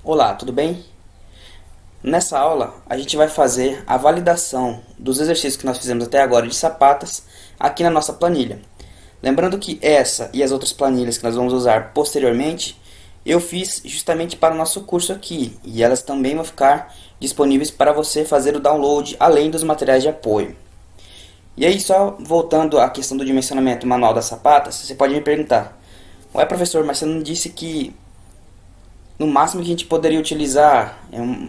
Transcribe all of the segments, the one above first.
Olá, tudo bem? Nessa aula a gente vai fazer a validação dos exercícios que nós fizemos até agora de sapatas aqui na nossa planilha. Lembrando que essa e as outras planilhas que nós vamos usar posteriormente, eu fiz justamente para o nosso curso aqui, e elas também vão ficar disponíveis para você fazer o download, além dos materiais de apoio. E aí, só voltando à questão do dimensionamento manual das sapatas, você pode me perguntar: ué, professor, mas você não disse que no máximo que a gente poderia utilizar,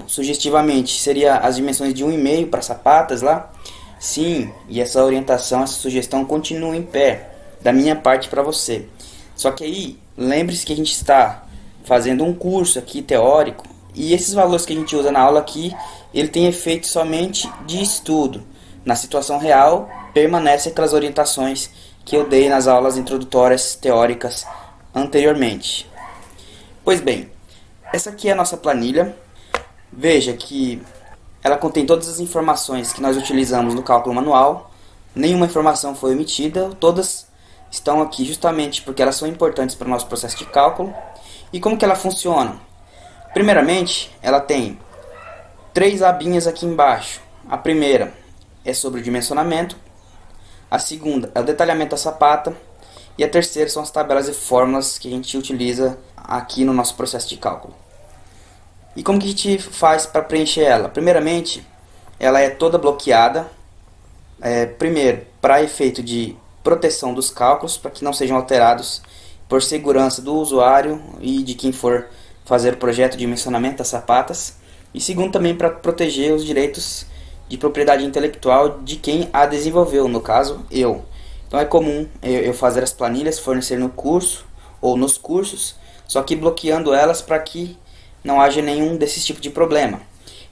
sugestivamente, seria as dimensões de 1,5 para sapatas lá? Sim, e essa orientação, essa sugestão continua em pé, da minha parte para você. Só que aí, lembre-se que a gente está fazendo um curso aqui teórico, e esses valores que a gente usa na aula aqui, ele tem efeito somente de estudo. Na situação real, permanecem aquelas orientações que eu dei nas aulas introdutórias teóricas anteriormente. Pois bem, essa aqui é a nossa planilha. Veja que ela contém todas as informações que nós utilizamos no cálculo manual. Nenhuma informação foi omitida, todas estão aqui justamente porque elas são importantes para o nosso processo de cálculo. E como que ela funciona? Primeiramente, ela tem 3 abinhas aqui embaixo. A primeira é sobre o dimensionamento, a segunda é o detalhamento da sapata, e a terceira são as tabelas e fórmulas que a gente utiliza aqui no nosso processo de cálculo. E como que a gente faz para preencher ela? Primeiramente, ela é toda bloqueada, primeiro para efeito de proteção dos cálculos, para que não sejam alterados, por segurança do usuário e de quem for fazer o projeto de dimensionamento das sapatas, e segundo também para proteger os direitos de propriedade intelectual de quem a desenvolveu, no caso eu. Então é comum eu fazer as planilhas, fornecer no curso ou nos cursos, só que bloqueando elas para que não haja nenhum desses tipos de problema.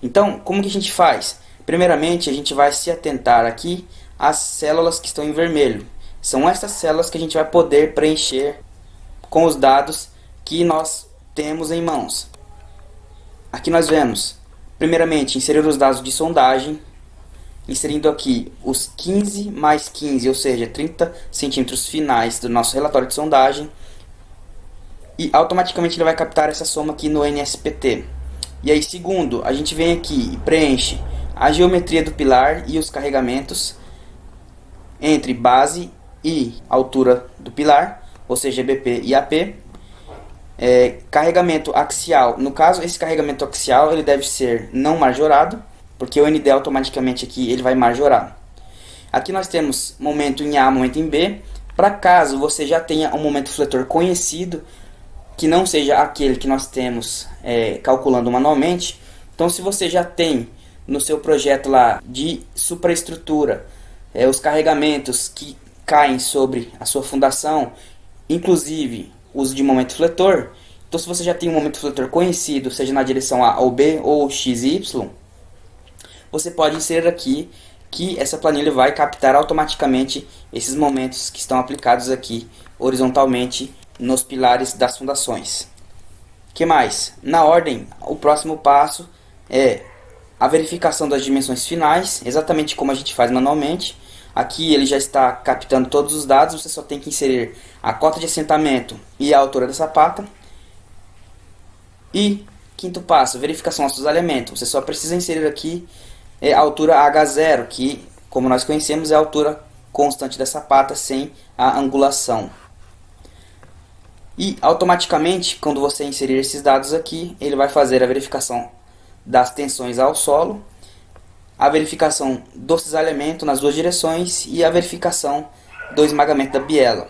Então, como que a gente faz? Primeiramente, a gente vai se atentar aqui às células que estão em vermelho. São essas células que a gente vai poder preencher com os dados que nós temos em mãos. Aqui nós vemos, primeiramente, inserir os dados de sondagem, inserindo aqui os 15 mais 15, ou seja, 30 centímetros finais do nosso relatório de sondagem, e automaticamente ele vai captar essa soma aqui no NSPT. E aí, segundo, a gente vem aqui e preenche a geometria do pilar e os carregamentos entre base e altura do pilar, ou seja, BP e AP. Carregamento axial, no caso, esse carregamento axial ele deve ser não majorado, porque o ND automaticamente aqui ele vai majorar. Aqui nós temos momento em A, momento em B. Para caso você já tenha um momento fletor conhecido, que não seja aquele que nós temos calculando manualmente. Então, se você já tem no seu projeto lá de supraestrutura os carregamentos que caem sobre a sua fundação, inclusive uso de momento fletor, então se você já tem um momento fletor conhecido, seja na direção A ou B ou X e Y, você pode inserir aqui que essa planilha vai captar automaticamente esses momentos que estão aplicados aqui horizontalmente nos pilares das fundações. Que mais? Na ordem, o próximo passo é a verificação das dimensões finais, exatamente como a gente faz manualmente. Aqui ele já está captando todos os dados, você só tem que inserir a cota de assentamento e a altura da sapata. E quinto passo, verificação dos elementos. Você só precisa inserir aqui a altura H0, que, como nós conhecemos, é a altura constante da sapata sem a angulação. E automaticamente, quando você inserir esses dados aqui, ele vai fazer a verificação das tensões ao solo, a verificação do cisalhamento nas duas direções e a verificação do esmagamento da biela,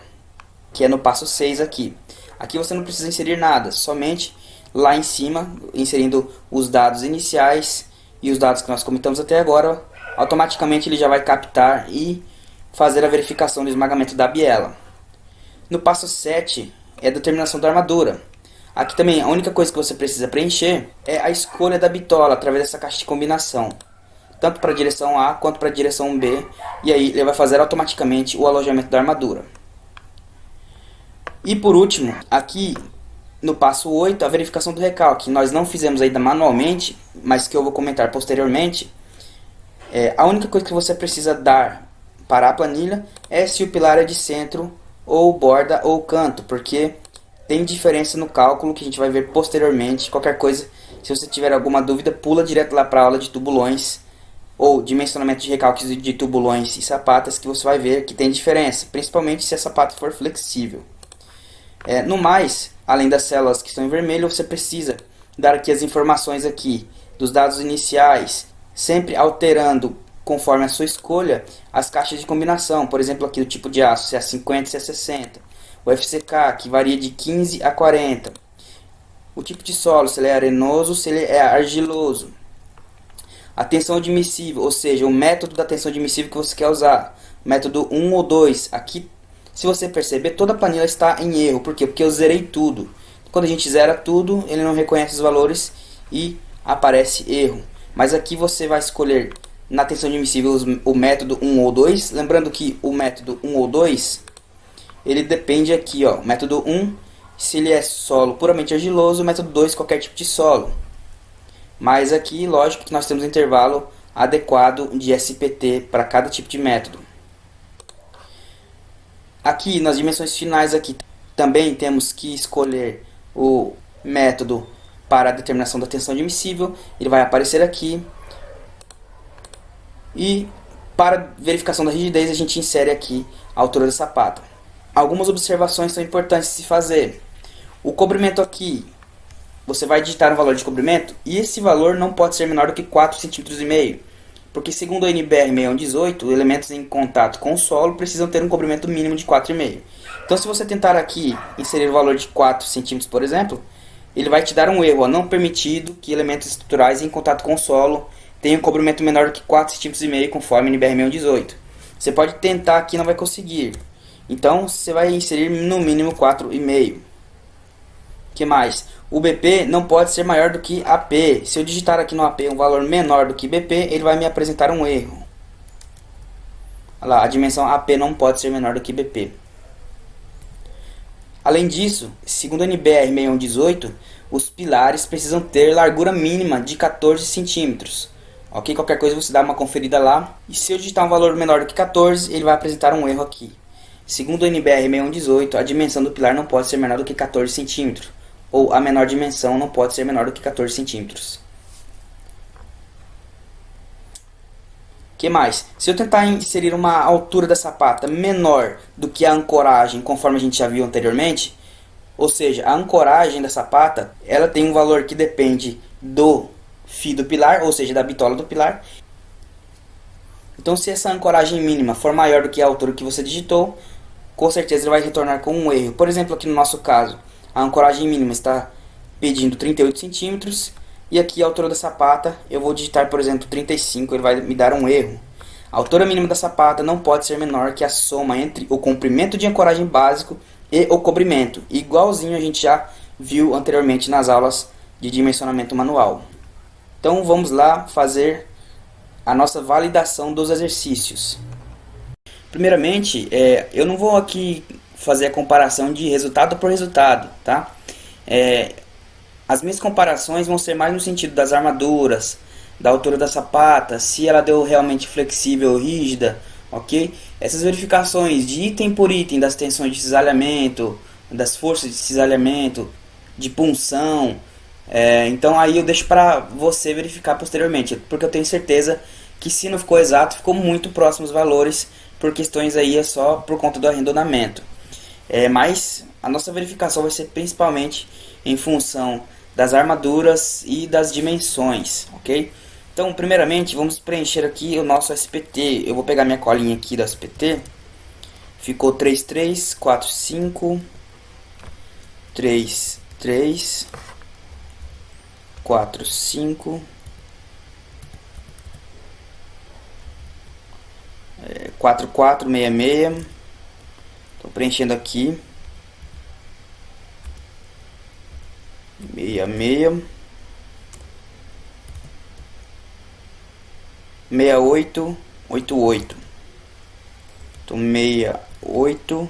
que é no passo 6 aqui. Aqui você não precisa inserir nada, somente lá em cima, inserindo os dados iniciais e os dados que nós comentamos até agora, automaticamente ele já vai captar e fazer a verificação do esmagamento da biela. No passo 7 é a determinação da armadura. Aqui também a única coisa que você precisa preencher é a escolha da bitola através dessa caixa de combinação, tanto para a direção A quanto para a direção B, e aí ele vai fazer automaticamente o alojamento da armadura. E por último, aqui no passo 8, a verificação do recalque. Nós não fizemos ainda manualmente, mas que eu vou comentar posteriormente. A única coisa que você precisa dar para a planilha é se o pilar é de centro ou borda ou canto, porque tem diferença no cálculo que a gente vai ver posteriormente. Qualquer coisa, se você tiver alguma dúvida, pula direto lá para a aula de tubulões ou dimensionamento de recalques de tubulões e sapatas, que você vai ver que tem diferença, principalmente se a sapata for flexível. No mais, além das células que estão em vermelho, você precisa dar aqui as informações aqui dos dados iniciais, sempre alterando conforme a sua escolha as caixas de combinação. Por exemplo, aqui o tipo de aço, se é 50, se é 60. O FCK, que varia de 15 a 40. O tipo de solo, se ele é arenoso, se ele é argiloso. A tensão admissível, ou seja, o método da tensão admissível que você quer usar. Método 1 ou 2. Aqui, se você perceber, toda a planilha está em erro. Por quê? Porque eu zerei tudo. Quando a gente zera tudo, ele não reconhece os valores e aparece erro. Mas aqui você vai escolher na tensão admissível o método 1 ou 2. Lembrando que o método 1 ou 2, ele depende aqui, ó. O método 1, se ele é solo puramente argiloso. O método 2, qualquer tipo de solo. Mas aqui, lógico que nós temos um intervalo adequado de SPT para cada tipo de método. Aqui, nas dimensões finais, aqui também temos que escolher o método para a determinação da tensão admissível. Ele vai aparecer aqui. E para verificação da rigidez, a gente insere aqui a altura da sapata. Algumas observações são importantes de se fazer. O cobrimento aqui, você vai digitar um valor de cobrimento e esse valor não pode ser menor do que 4,5 cm. Porque segundo a NBR 6118, elementos em contato com o solo precisam ter um cobrimento mínimo de 4,5. Então se você tentar aqui inserir o valor de 4 cm, por exemplo, ele vai te dar um erro, não permitido que elementos estruturais em contato com o solo tenham um cobrimento menor do que 4,5 cm, conforme a NBR 6118. Você pode tentar aqui, não vai conseguir. Então você vai inserir no mínimo 4,5. Que mais? O BP não pode ser maior do que AP. Se eu digitar aqui no AP um valor menor do que BP, ele vai me apresentar um erro. Olha lá, a dimensão AP não pode ser menor do que BP. Além disso, segundo a NBR 6118, os pilares precisam ter largura mínima de 14 centímetros. Ok? Qualquer coisa você dá uma conferida lá. E se eu digitar um valor menor do que 14, ele vai apresentar um erro aqui. Segundo a NBR 6118, a dimensão do pilar não pode ser menor do que 14 centímetros. Ou a menor dimensão não pode ser menor do que 14 centímetros. Que mais? Se eu tentar inserir uma altura da sapata menor do que a ancoragem, conforme a gente já viu anteriormente, ou seja, a ancoragem da sapata, ela tem um valor que depende do fio do pilar, ou seja, da bitola do pilar. Então, se essa ancoragem mínima for maior do que a altura que você digitou, com certeza ele vai retornar com um erro. Por exemplo, aqui no nosso caso, a ancoragem mínima está pedindo 38 centímetros e aqui a altura da sapata eu vou digitar, por exemplo, 35, ele vai me dar um erro. A altura mínima da sapata não pode ser menor que a soma entre o comprimento de ancoragem básico e o cobrimento, igualzinho a gente já viu anteriormente nas aulas de dimensionamento manual. Então vamos lá fazer a nossa validação dos exercícios. Primeiramente, eu não vou aqui fazer a comparação de resultado por resultado, tá? As minhas comparações vão ser mais no sentido das armaduras, da altura da sapata, se ela deu realmente flexível ou rígida, ok? Essas verificações de item por item, das tensões de cisalhamento, das forças de cisalhamento, de punção, então aí eu deixo para você verificar posteriormente, porque eu tenho certeza que se não ficou exato, ficou muito próximo aos valores, por questões aí é só por conta do arredondamento. Mas a nossa verificação vai ser principalmente em função das armaduras e das dimensões, ok? Então, primeiramente, vamos preencher aqui o nosso SPT. Eu vou pegar minha colinha aqui do SPT. Ficou 3, 3, 4, 5, 3, 3, 4, 5, 4, 4, 6, 6. Estou preenchendo aqui. 6, 6. 68, 88. Então 68,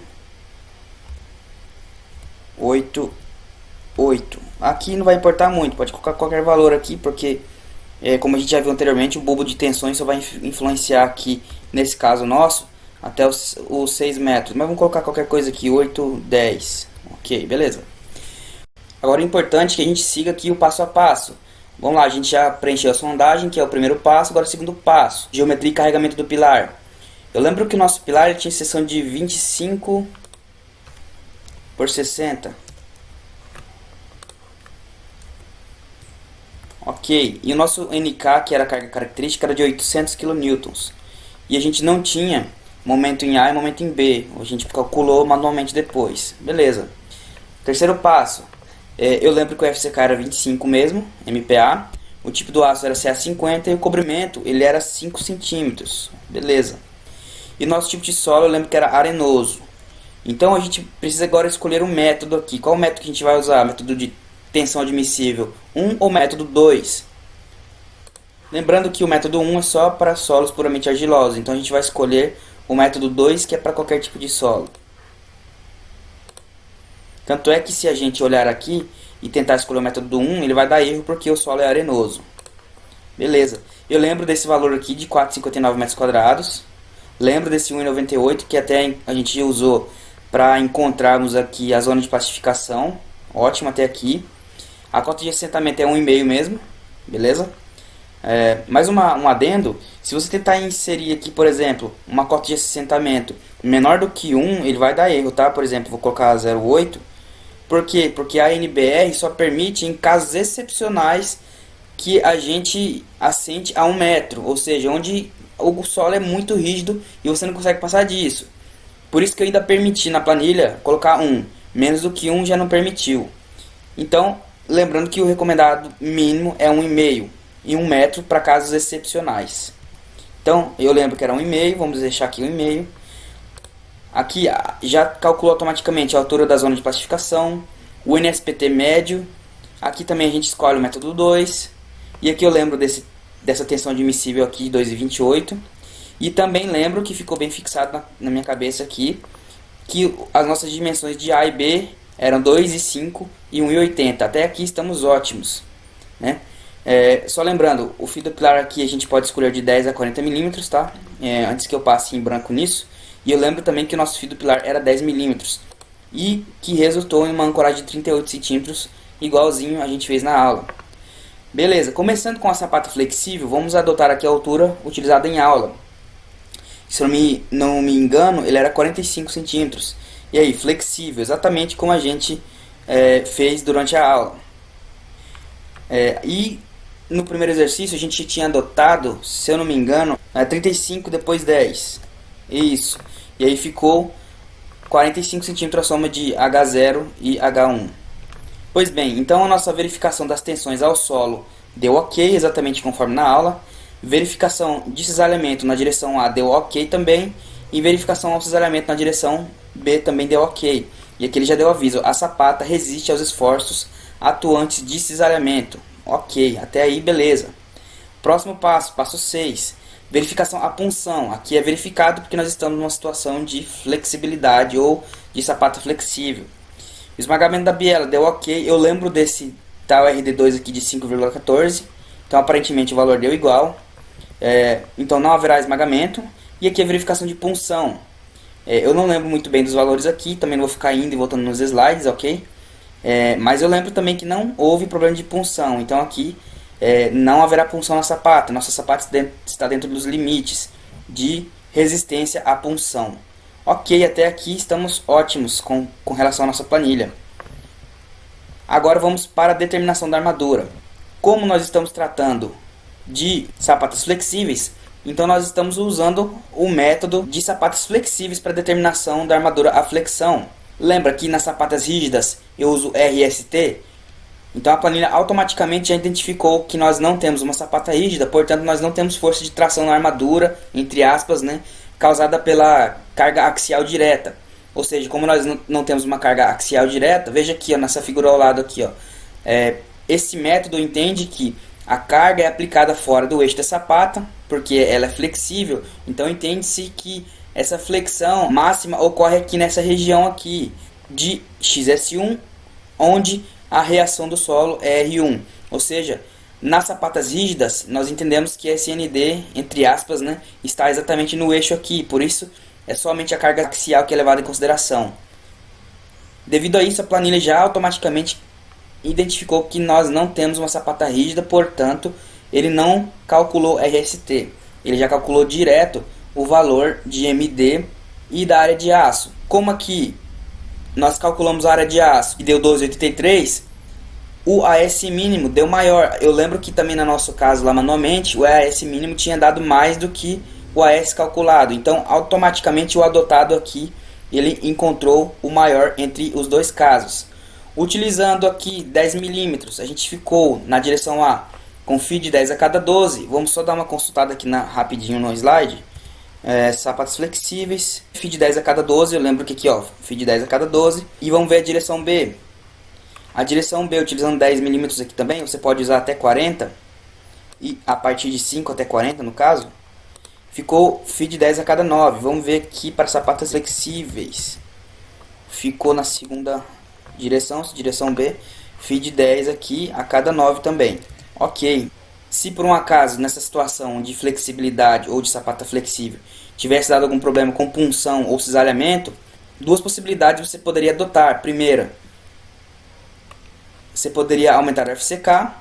88. Aqui não vai importar muito, pode colocar qualquer valor aqui, porque como a gente já viu anteriormente, o bulbo de tensões só vai influenciar aqui, nesse caso nosso, até os 6 metros. Mas vamos colocar qualquer coisa aqui, 8, 10. Ok, beleza. Agora é importante que a gente siga aqui o passo a passo. Vamos lá, a gente já preencheu a sondagem, que é o primeiro passo. Agora o segundo passo, geometria e carregamento do pilar. Eu lembro que o nosso pilar tinha seção de 25 por 60. Ok, e o nosso NK, que era a carga característica, era de 800 kN. E a gente não tinha momento em A e momento em B. A gente calculou manualmente depois. Beleza. Terceiro passo. Eu lembro que o FCK era 25 mesmo, MPa. O tipo do aço era CA50 e o cobrimento ele era 5 centímetros. Beleza. E nosso tipo de solo eu lembro que era arenoso. Então a gente precisa agora escolher um método aqui. Qual o método que a gente vai usar? Método de tensão admissível 1 ou método 2? Lembrando que o método 1 é só para solos puramente argilosos. Então a gente vai escolher o método 2, que é para qualquer tipo de solo. Tanto é que se a gente olhar aqui e tentar escolher o método 1, ele vai dar erro porque o solo é arenoso. Beleza. Eu lembro desse valor aqui de 4,59 metros quadrados. Lembro desse 1,98 que até a gente usou para encontrarmos aqui a zona de pacificação. Ótimo até aqui. A cota de assentamento é 1,5 mesmo. Beleza? Mais um adendo. Se você tentar inserir aqui, por exemplo, uma cota de assentamento menor do que 1, ele vai dar erro, tá? Por exemplo, vou colocar 0,8. Por quê? Porque a NBR só permite em casos excepcionais que a gente assente a 1 metro, ou seja, onde o solo é muito rígido e você não consegue passar disso. Por isso que eu ainda permiti na planilha colocar 1, menos do que 1 já não permitiu. Então, lembrando que o recomendado mínimo é 1,5 e 1 metro para casos excepcionais. Então, eu lembro que era 1,5, vamos deixar aqui 1,5. Aqui já calculou automaticamente a altura da zona de pacificação, o NSPT médio. Aqui também a gente escolhe o método 2. E aqui eu lembro dessa tensão admissível aqui de 2,28. E também lembro que ficou bem fixado na minha cabeça aqui, que as nossas dimensões de A e B eram 2,5 e 1,80. Até aqui estamos ótimos, né? Só lembrando, o fio do pilar aqui a gente pode escolher de 10 a 40 milímetros, tá? Antes que eu passe em branco nisso. E eu lembro também que o nosso fio do pilar era 10 milímetros e que resultou em uma ancoragem de 38 centímetros, igualzinho a gente fez na aula. Beleza, começando com a sapata flexível, vamos adotar aqui a altura utilizada em aula. Se eu não me engano, ele era 45 centímetros. E aí, flexível, exatamente como a gente fez durante a aula. E no primeiro exercício a gente tinha adotado, se eu não me engano, 35 depois 10. Isso. E aí ficou 45 centímetros a soma de H0 e H1. Pois bem, então a nossa verificação das tensões ao solo deu ok, exatamente conforme na aula. Verificação de cisalhamento na direção A deu ok também. E verificação ao cisalhamento na direção B também deu ok. E aqui ele já deu aviso, a sapata resiste aos esforços atuantes de cisalhamento. Ok, até aí beleza. Próximo passo, passo 6. Verificação a punção. Aqui é verificado porque nós estamos numa situação de flexibilidade ou de sapata flexível. O esmagamento da biela deu ok. Eu lembro desse tal RD2 aqui de 5,14. Então aparentemente o valor deu igual. Então não haverá esmagamento. E aqui a verificação de punção. Eu não lembro muito bem dos valores aqui. Também não vou ficar indo e voltando nos slides, ok? Mas eu lembro também que não houve problema de punção. Então aqui não haverá punção na sapata. Nossa sapata está dentro dos limites de resistência à punção. Ok, até aqui estamos ótimos com relação à nossa planilha. Agora vamos para a determinação da armadura. Como nós estamos tratando de sapatas flexíveis, então nós estamos usando o método de sapatas flexíveis para determinação da armadura à flexão. Lembra que nas sapatas rígidas eu uso RST? Então a planilha automaticamente já identificou que nós não temos uma sapata rígida, portanto nós não temos força de tração na armadura, entre aspas, né, causada pela carga axial direta. Ou seja, como nós não temos uma carga axial direta, veja aqui ó, nessa figura ao lado aqui, ó, esse método entende que a carga é aplicada fora do eixo da sapata, porque ela é flexível, então entende-se que essa flexão máxima ocorre aqui nessa região aqui de XS1, onde a reação do solo é R1. Ou seja, nas sapatas rígidas, nós entendemos que a SND, entre aspas, né, está exatamente no eixo aqui. Por isso, é somente a carga axial que é levada em consideração. Devido a isso, a planilha já automaticamente identificou que nós não temos uma sapata rígida, portanto, ele não calculou RST. Ele já calculou direto o valor de MD e da área de aço. Como aqui nós calculamos a área de aço e deu 12,83, o AS mínimo deu maior. Eu lembro que também no nosso caso lá manualmente, o AS mínimo tinha dado mais do que o AS calculado. Então, automaticamente o adotado aqui, ele encontrou o maior entre os dois casos. Utilizando aqui 10 milímetros, a gente ficou na direção A com FI de 10 a cada 12. Vamos só dar uma consultada aqui rapidinho no slide. Sapatos flexíveis, FI de 10 a cada 12, eu lembro que aqui ó, FI de 10 a cada 12. E vamos ver a direção B. A direção B, utilizando 10 milímetros aqui também, você pode usar até 40. E a partir de 5 até 40 no caso. Ficou FI de 10 a cada 9. Vamos ver aqui para sapatos flexíveis. Ficou na segunda direção B, FI de 10 aqui a cada 9 também. Ok. Se por um acaso, nessa situação de flexibilidade ou de sapata flexível, tivesse dado algum problema com punção ou cisalhamento, duas possibilidades você poderia adotar. Primeira, você poderia aumentar o FCK.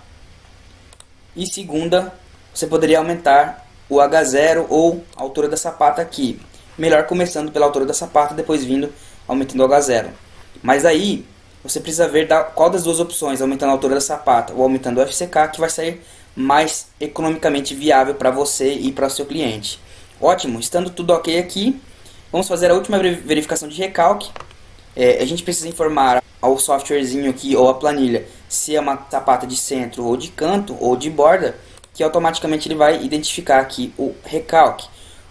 E segunda, você poderia aumentar o H0 ou a altura da sapata aqui. Melhor começando pela altura da sapata, depois vindo aumentando o H0. Mas aí, você precisa ver qual das duas opções, aumentando a altura da sapata ou aumentando o FCK, que vai sair mais economicamente viável para você e para o seu cliente. Ótimo, estando tudo ok aqui, vamos fazer a última verificação de recalque. A gente precisa informar ao softwarezinho aqui ou a planilha se é uma sapata de centro ou de canto ou de borda, que automaticamente ele vai identificar aqui o recalque.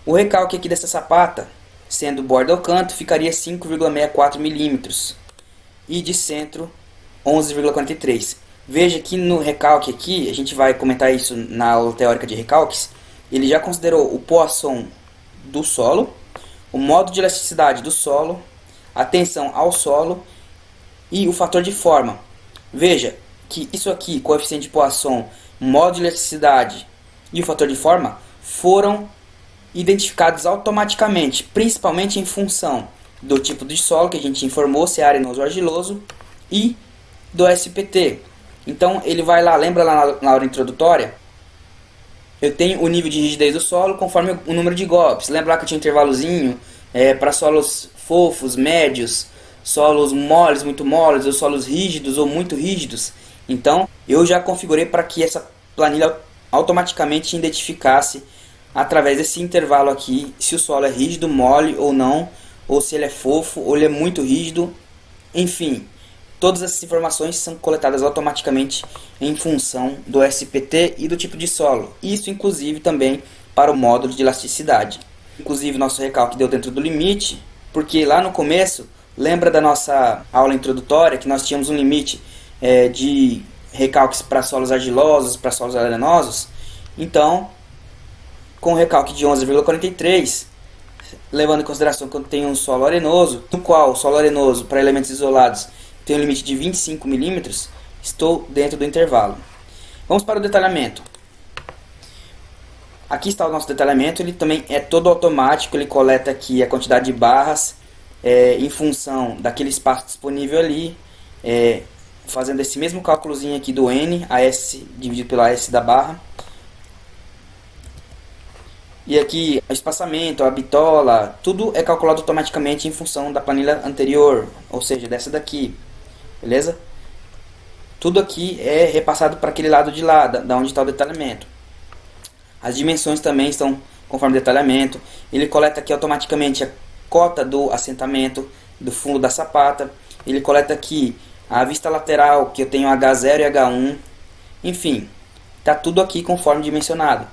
O recalque aqui dessa sapata, sendo borda ou canto, ficaria 5,64 milímetros e de centro 11,43. Veja que no recalque aqui, a gente vai comentar isso na aula teórica de recalques, ele já considerou o Poisson do solo, o modo de elasticidade do solo, a tensão ao solo e o fator de forma. Veja que isso aqui, coeficiente de Poisson, modo de elasticidade e o fator de forma, foram identificados automaticamente, principalmente em função do tipo de solo que a gente informou, se é arenoso ou argiloso, e do SPT. Então ele vai lá, lembra lá na aula introdutória? Eu tenho o nível de rigidez do solo conforme o número de golpes. Lembra lá que eu tinha um intervalozinho para solos fofos, médios, solos moles, muito moles, ou solos rígidos ou muito rígidos. Então eu já configurei para que essa planilha automaticamente identificasse através desse intervalo aqui se o solo é rígido, mole ou não, ou se ele é fofo ou ele é muito rígido. Enfim, todas essas informações são coletadas automaticamente em função do SPT e do tipo de solo. Isso inclusive também para o módulo de elasticidade. Inclusive nosso recalque deu dentro do limite, porque lá no começo, lembra da nossa aula introdutória que nós tínhamos um limite de recalques para solos argilosos, para solos arenosos? Então, com o recalque de 11,43, levando em consideração que eu tenho um solo arenoso, no qual o solo arenoso para elementos isolados tem um limite de 25 milímetros, estou dentro do intervalo. Vamos para o detalhamento. Aqui está o nosso detalhamento, ele também é todo automático, ele coleta aqui a quantidade de barras em função daquele espaço disponível ali, fazendo esse mesmo cálculozinho aqui do N, AS dividido pela AS da barra. E aqui o espaçamento, a bitola, tudo é calculado automaticamente em função da planilha anterior, ou seja, dessa daqui, beleza? Tudo aqui é repassado para aquele lado de lá, da onde está o detalhamento. As dimensões também estão conforme o detalhamento. Ele coleta aqui automaticamente a cota do assentamento do fundo da sapata. Ele coleta aqui a vista lateral, que eu tenho H0 e H1. Enfim, está tudo aqui conforme dimensionado.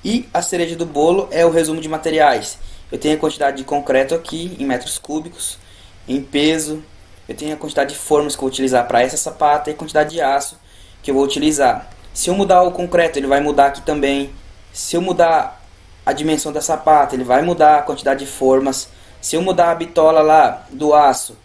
E a cereja do bolo é o resumo de materiais. Eu tenho a quantidade de concreto aqui em metros cúbicos, em peso. Eu tenho a quantidade de formas que eu vou utilizar para essa sapata e a quantidade de aço que eu vou utilizar. Se eu mudar o concreto, ele vai mudar aqui também. Se eu mudar a dimensão da sapata, ele vai mudar a quantidade de formas. Se eu mudar a bitola lá do aço,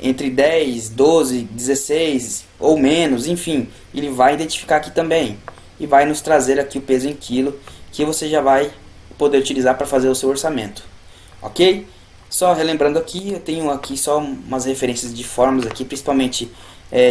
entre 10, 12, 16 ou menos, enfim, ele vai identificar aqui também. E vai nos trazer aqui o peso em quilo, que você já vai poder utilizar para fazer o seu orçamento. ok? Só relembrando aqui, eu tenho aqui só umas referências de fórmulas aqui, principalmente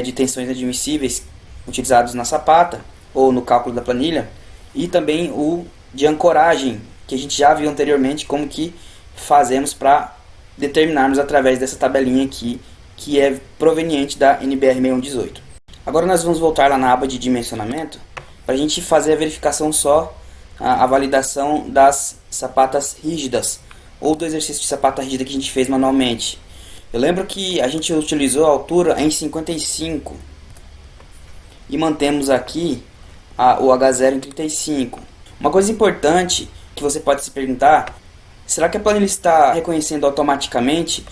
de tensões admissíveis utilizados na sapata ou no cálculo da planilha, e também o de ancoragem, que a gente já viu anteriormente como que fazemos para determinarmos através dessa tabelinha aqui, que é proveniente da NBR 6118. Agora nós vamos voltar lá na aba de dimensionamento para a gente fazer a verificação só, a validação das sapatas rígidas ou do exercício de sapata rígida que a gente fez manualmente. Eu lembro que a gente utilizou a altura em 55 e mantemos aqui o H0 em 35. Uma coisa importante que você pode se perguntar: será que a planilha está reconhecendo automaticamente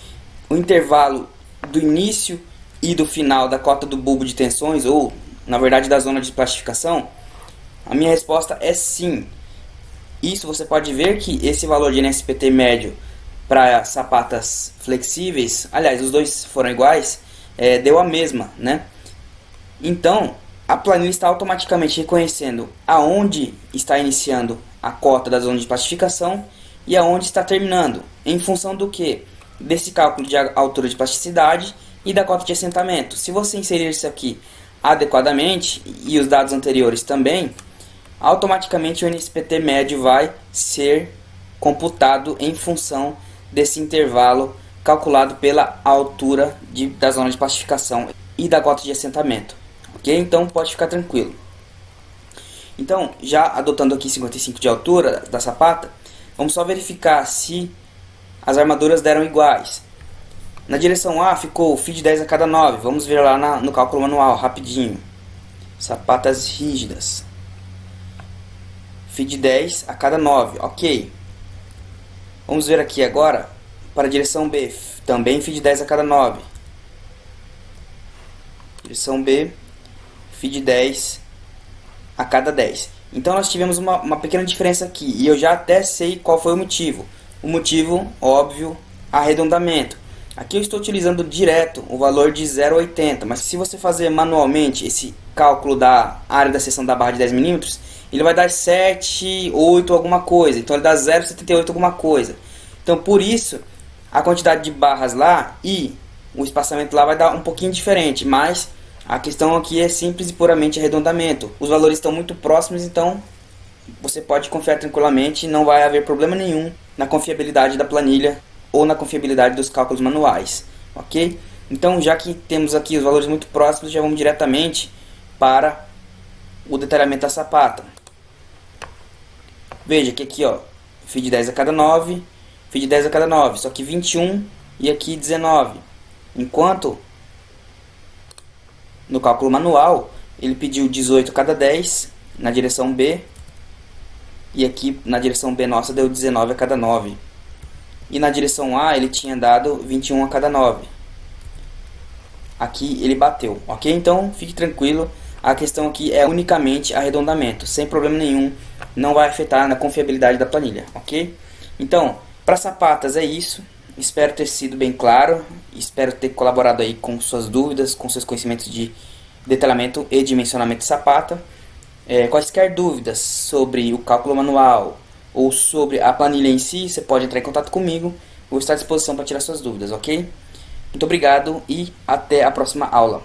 o intervalo do início e do final da cota do bulbo de tensões, ou na verdade da zona de plastificação? A minha resposta é sim. Isso você pode ver que esse valor de NSPT médio para sapatas flexíveis, aliás, os dois foram iguais, deu a mesma, né? Então, a planilha está automaticamente reconhecendo aonde está iniciando a cota da zona de plastificação e aonde está terminando, em função do que? Desse cálculo de altura de plasticidade e da cota de assentamento. Se você inserir isso aqui adequadamente, e os dados anteriores também, automaticamente o NSPT médio vai ser computado em função desse intervalo calculado pela altura da zona de plastificação e da cota de assentamento. Ok? Então pode ficar tranquilo. Então, já adotando aqui 55 de altura da sapata, vamos só verificar se as armaduras deram iguais. Na direção A ficou feed 10 a cada 9. Vamos ver lá no cálculo manual, rapidinho. Sapatas rígidas. Feed 10 a cada 9, ok. Vamos ver aqui agora para a direção B, também feed 10 a cada 9. Direção B, feed 10 a cada 10. Então nós tivemos uma pequena diferença aqui, e eu já até sei qual foi o motivo. O motivo, óbvio, arredondamento. Aqui eu estou utilizando direto o valor de 0,80, mas se você fazer manualmente esse cálculo da área da seção da barra de 10 mm, ele vai dar 7, 8 alguma coisa, então ele dá 0,78 alguma coisa. Então por isso a quantidade de barras lá e o espaçamento lá vai dar um pouquinho diferente, mas a questão aqui é simples e puramente arredondamento. Os valores estão muito próximos, então você pode confiar tranquilamente, não vai haver problema nenhum na confiabilidade da planilha ou na confiabilidade dos cálculos manuais, ok? Então, já que temos aqui os valores muito próximos, já vamos diretamente para o detalhamento da sapata. Veja que aqui, ó, feed 10 a cada 9, feed 10 a cada 9, só que 21 e aqui 19. Enquanto no cálculo manual ele pediu 18 a cada 10 na direção B, e aqui na direção B nossa deu 19 a cada 9. E na direção A ele tinha dado 21 a cada 9. Aqui ele bateu, ok? Então fique tranquilo, a questão aqui é unicamente arredondamento, sem problema nenhum, não vai afetar na confiabilidade da planilha, ok? Então, para sapatas é isso, espero ter sido bem claro, espero ter colaborado aí com suas dúvidas, com seus conhecimentos de detalhamento e dimensionamento de sapata. Quaisquer dúvidas sobre o cálculo manual ou sobre a planilha em si, você pode entrar em contato comigo. Vou estar à disposição para tirar suas dúvidas, ok? Muito obrigado e até a próxima aula.